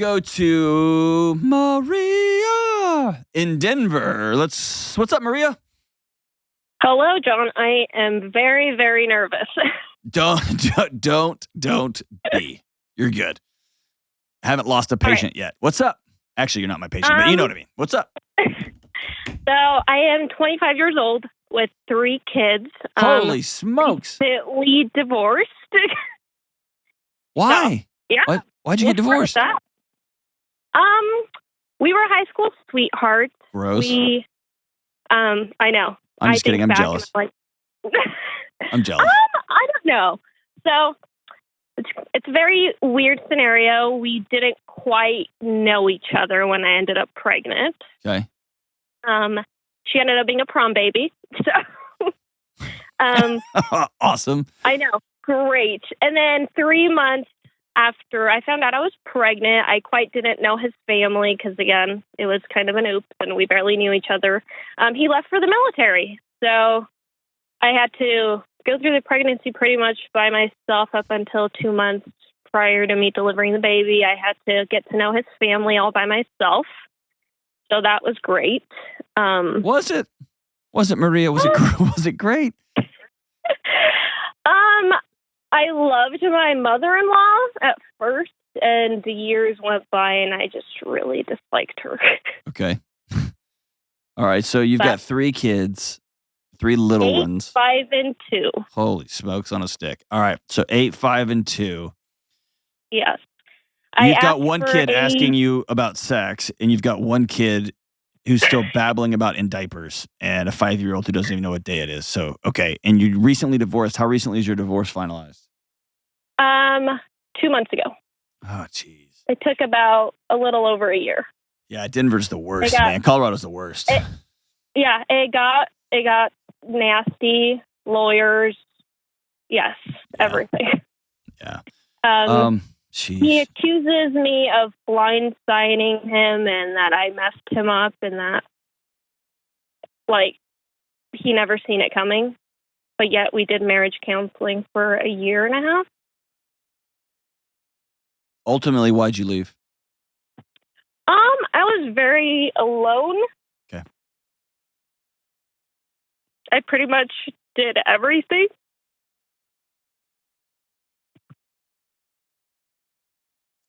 go to Maria in Denver. What's up, Maria? Hello, John. I am very, very nervous. Don't be. You're good. I haven't lost a patient yet. What's up? Actually, you're not my patient, but you know what I mean. What's up? So I am 25 years old with 3 kids. Holy smokes. Recently divorced. Why? So, yeah. Why'd you get divorced? We were high school sweethearts. Gross. I know. I'm just kidding. I'm jealous. I'm jealous. I don't know. So it's a very weird scenario. We didn't quite know each other when I ended up pregnant. Okay. She ended up being a prom baby. So, awesome. I know. Great. And then 3 months after I found out I was pregnant, I quite didn't know his family because, again, it was kind of an oops and we barely knew each other. He left for the military. So I had to go through the pregnancy pretty much by myself up until 2 months prior to me delivering the baby. I had to get to know his family all by myself. So that was great. Was it? Was it, Maria? Was it great? I loved my mother-in-law at first, and the years went by, and I just really disliked her. Okay. All right, so you've got 3 kids, 3 little 8, ones. 5, and 2. Holy smokes on a stick. All right, so 8, 5, and 2. Yes. You've got one kid asking you about sex, and you've got one kid who's still babbling about in diapers, and a 5-year-old who doesn't even know what day it is. So, okay. And you recently divorced. How recently is your divorce finalized? 2 months ago. Oh, jeez. It took about a little over a year. Yeah, Denver's the worst, man. Colorado's the worst. It got nasty. Lawyers. Yes, everything. Yeah. He accuses me of blindsiding him and that I messed him up and that, like, he never seen it coming. But yet we did marriage counseling for a year and a half. Ultimately, why'd you leave? I was very alone. Okay. I pretty much did everything.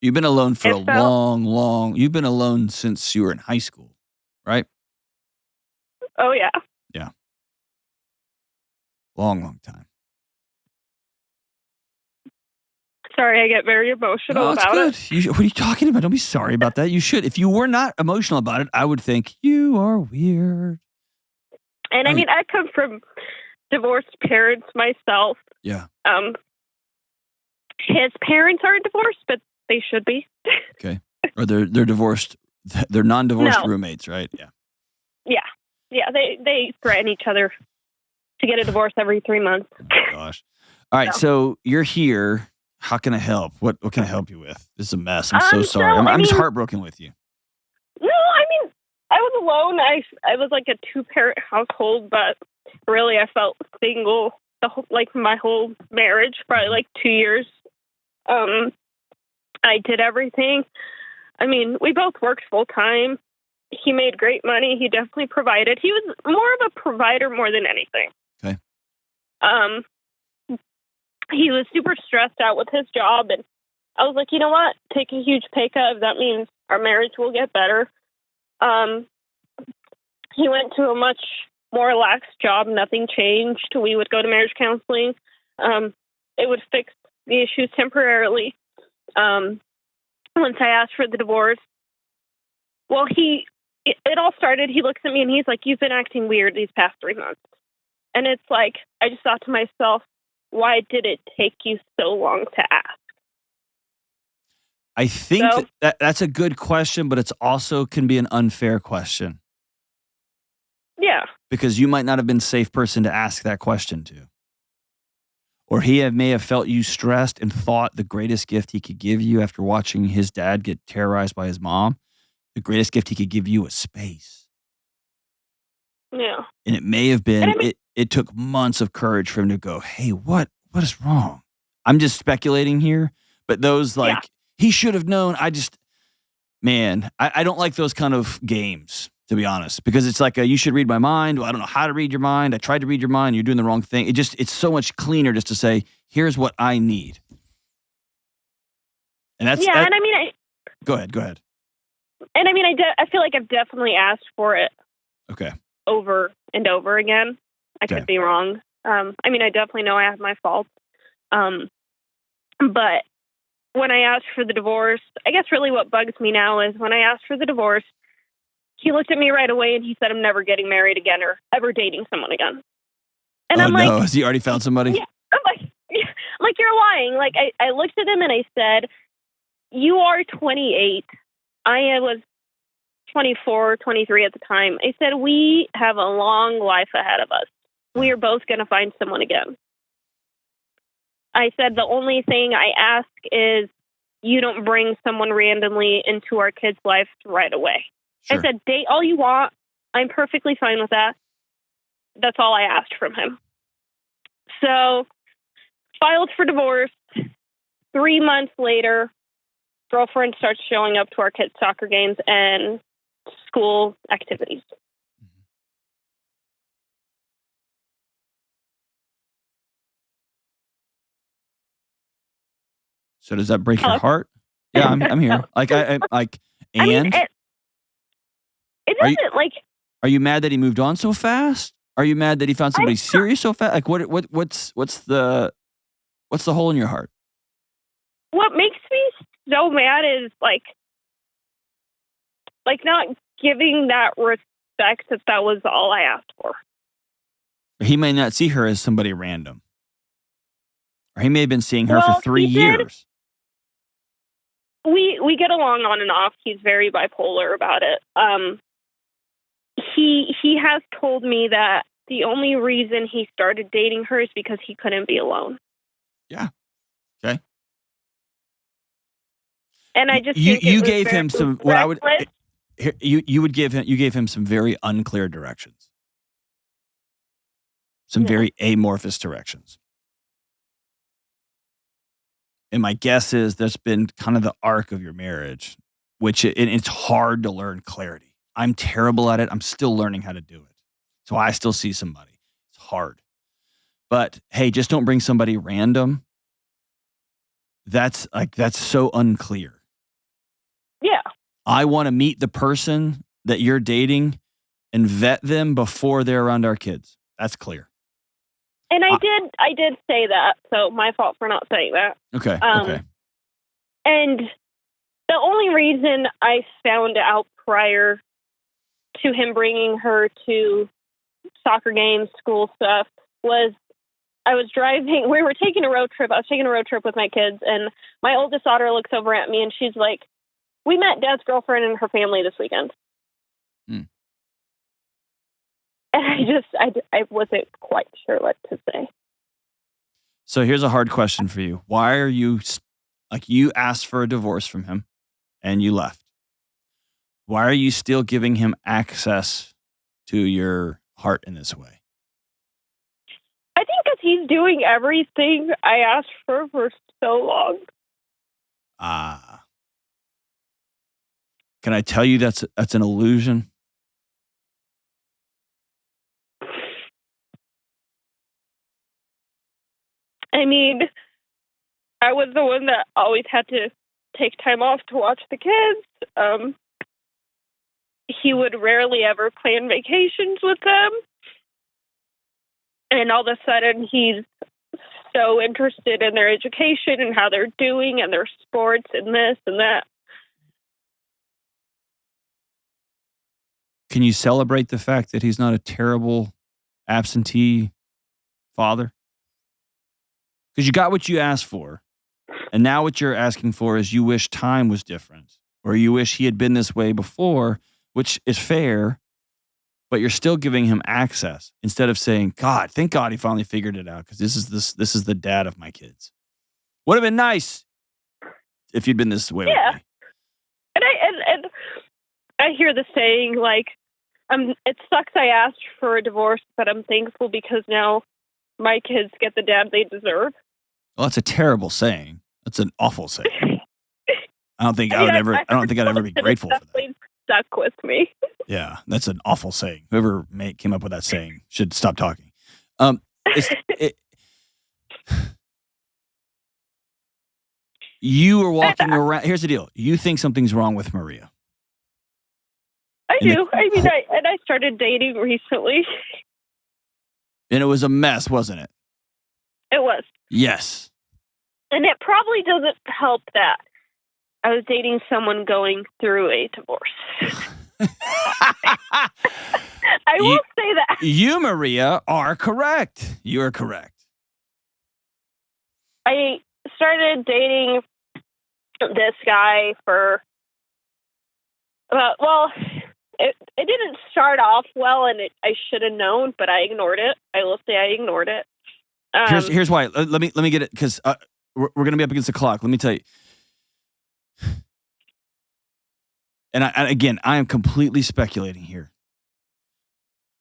You've been alone for you've been alone since you were in high school, right? Oh, yeah. Yeah. Long time. Sorry, I get very emotional about it. What are you talking about? Don't be sorry about that. You should. If you were not emotional about it, I would think you are weird. And I mean, I come from divorced parents myself. Yeah. His parents aren't divorced, but they should be. Okay. Or they're divorced. They're non-divorced roommates, right? Yeah. Yeah. Yeah. They threaten each other to get a divorce every 3 months. Oh my gosh. All right. So you're here. How can I help? What can I help you with? This is a mess. I'm so sorry. I'm just heartbroken with you. No, I mean, I was alone. I was like a 2-parent household, but really I felt single my whole marriage, probably like 2 years. I did everything. I mean, we both worked full time. He made great money. He definitely provided. He was more of a provider more than anything. Okay. He was super stressed out with his job, and I was like, you know what? Take a huge pay cut if that means our marriage will get better. He went to a much more relaxed job. Nothing changed. We would go to marriage counseling. It would fix the issues temporarily. Once I asked for the divorce, well, it all started. He looks at me and he's like, "You've been acting weird these past 3 months." And it's like, I just thought to myself, why did it take you so long to ask? I think that's a good question, but it's also can be an unfair question. Yeah. Because you might not have been a safe person to ask that question to. Or he may have felt you stressed and thought the greatest gift he could give you after watching his dad get terrorized by his mom, the greatest gift he could give you was space. Yeah. And it may have been, it took months of courage for him to go, hey, what is wrong? I'm just speculating here, but those he should have known. man, I don't like those kind of games, to be honest, because it's like you should read my mind. Well, I don't know how to read your mind. I tried to read your mind. You're doing the wrong thing. It's so much cleaner just to say, here's what I need. And that's yeah. And I mean, go ahead. And I mean, I feel like I've definitely asked for it. Okay. Over and over again. I could be wrong. I mean, I definitely know I have my faults. But when I asked for the divorce, I guess really what bugs me now is when I asked for the divorce, he looked at me right away and he said, I'm never getting married again or ever dating someone again. And I'm like, has he already found somebody? Yeah. I'm like, you're lying. Like, I looked at him and I said, you are 28. I was 24, 23 at the time. I said, we have a long life ahead of us. We are both going to find someone again. I said, the only thing I ask is you don't bring someone randomly into our kid's life right away. Sure. I said, date all you want. I'm perfectly fine with that. That's all I asked from him. So, filed for divorce. 3 months later, girlfriend starts showing up to our kids' soccer games and school activities. So does that break your heart? Yeah, I'm here. Like and I mean, it doesn't like. Are you mad that he moved on so fast? Are you mad that he found somebody serious so fast? Like what's the hole in your heart? What makes me so mad is like not giving that respect that was all I asked for. He may not see her as somebody random. Or he may have been seeing her for 3 years. We get along on and off. He's very bipolar about it. He has told me that the only reason he started dating her is because he couldn't be alone. Yeah. Okay. And I just you gave him some what I would you gave him some very unclear directions. Some very amorphous directions. And my guess is that's been kind of the arc of your marriage, which it's hard to learn clarity. I'm terrible at it. I'm still learning how to do it. So I still see somebody. It's hard. But hey, just don't bring somebody random. That's so unclear. Yeah. I want to meet the person that you're dating and vet them before they're around our kids. That's clear. And I did say that, so my fault for not saying that. Okay. Okay. And the only reason I found out prior to him bringing her to soccer games, school stuff, was I was driving. We were taking a road trip. I was taking a road trip with my kids, and my oldest daughter looks over at me, and she's like, "We met Dad's girlfriend and her family this weekend." And I wasn't quite sure what to say. So here's a hard question for you. Why are you, you asked for a divorce from him and you left. Why are you still giving him access to your heart in this way? I think because he's doing everything I asked for so long. Can I tell you that's an illusion? I mean, I was the one that always had to take time off to watch the kids. He would rarely ever plan vacations with them. And all of a sudden, he's so interested in their education and how they're doing and their sports and this and that. Can you celebrate the fact that he's not a terrible absentee father? Because you got what you asked for. And now what you're asking for is you wish time was different. Or you wish he had been this way before, which is fair. But you're still giving him access instead of saying, God, thank God he finally figured it out because this is the dad of my kids. Would have been nice if you'd been this way with me. And I hear the saying, like, it sucks I asked for a divorce, but I'm thankful because now my kids get the dad they deserve. Well, that's a terrible saying. That's an awful saying. I don't think I'd ever be grateful for that. Definitely stuck with me. Yeah, that's an awful saying. Whoever came up with that saying should stop talking. You are walking around. Here's the deal. You think something's wrong with Maria. I do. I started dating recently. And it was a mess, wasn't it? It was. Yes. And it probably doesn't help that I was dating someone going through a divorce. I will say that. You, Maria, are correct. You are correct. I started dating this guy for it didn't start off well, and I should have known, but I ignored it. I will say I ignored it. Here's why. Let me get it, because we're going to be up against the clock. Let me tell you. And again, I am completely speculating here.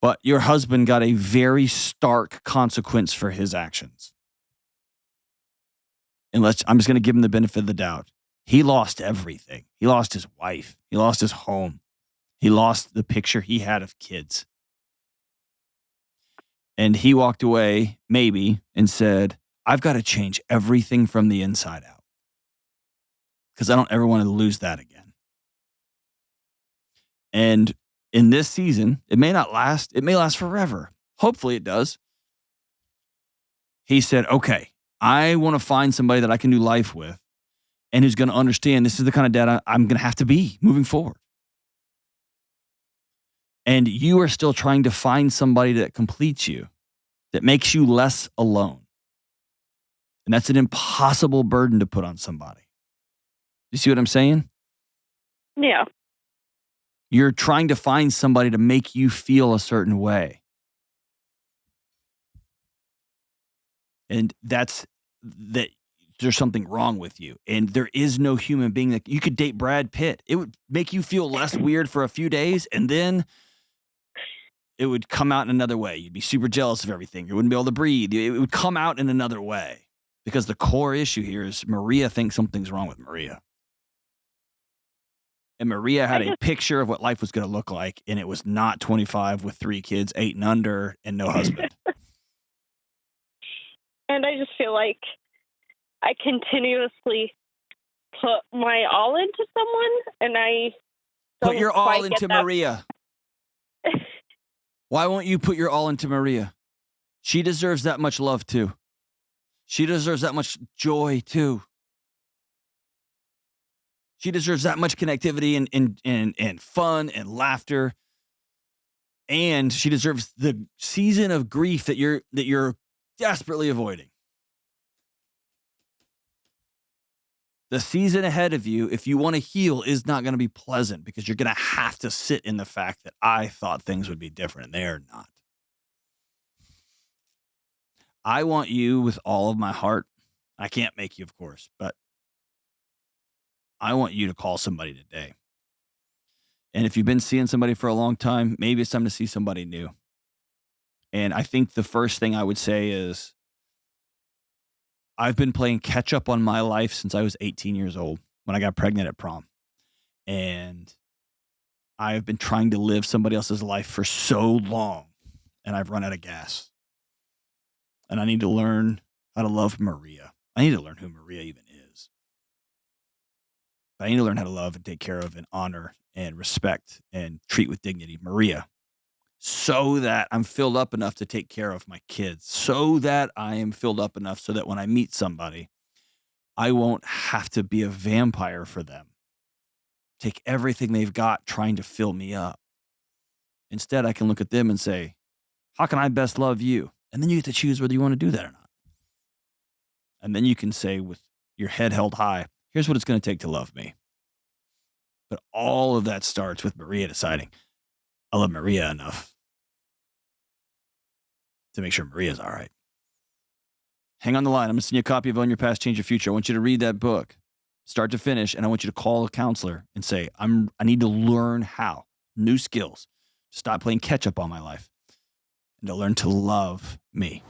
But your husband got a very stark consequence for his actions. And I'm just going to give him the benefit of the doubt. He lost everything. He lost his wife. He lost his home. He lost the picture he had of kids. And he walked away, maybe, and said, I've got to change everything from the inside out, because I don't ever want to lose that again. And in this season, it may not last. It may last forever. Hopefully it does. He said, okay, I want to find somebody that I can do life with and who's going to understand this is the kind of dad I'm going to have to be moving forward. And you are still trying to find somebody that completes you, that makes you less alone. And that's an impossible burden to put on somebody. You see what I'm saying? Yeah. You're trying to find somebody to make you feel a certain way. And that there's something wrong with you. And there is no human being that you could date Brad Pitt. It would make you feel less weird for a few days, and then it would come out in another way. You'd be super jealous of everything. You wouldn't be able to breathe. It would come out in another way, because the core issue here is Maria thinks something's wrong with Maria. And Maria had a picture of what life was going to look like, and it was not 25 with 3 kids, 8 and under, and no husband. And I just feel like I continuously put my all into someone, and I don't put your all into that. Maria. Why won't you put your all into Maria? She deserves that much love too. She deserves that much joy too. She deserves that much connectivity and fun and laughter. And she deserves the season of grief that you're desperately avoiding. The season ahead of you, if you want to heal, is not going to be pleasant, because you're going to have to sit in the fact that I thought things would be different, and they're not. I want you with all of my heart. I can't make you, of course, but I want you to call somebody today. And if you've been seeing somebody for a long time, maybe it's time to see somebody new. And I think the first thing I would say is, I've been playing catch up on my life since I was 18 years old, when I got pregnant at prom. And I've been trying to live somebody else's life for so long, and I've run out of gas. And I need to learn how to love Maria. I need to learn who Maria even is. But I need to learn how to love and take care of and honor and respect and treat with dignity Maria, so that I'm filled up enough to take care of my kids, so that I am filled up enough so that when I meet somebody, I won't have to be a vampire for them, take everything they've got trying to fill me up. Instead, I can look at them and say, how can I best love you? And then you get to choose whether you want to do that or not. And then you can say, with your head held high, here's what it's going to take to love me. But all of that starts with Maria deciding, I love Maria enough to make sure Maria's all right. Hang on the line. I'm going to send you a copy of Own Your Past, Change Your Future. I want you to read that book, start to finish, and I want you to call a counselor and say, I need to learn how, new skills, to stop playing catch up on my life, and to learn to love me.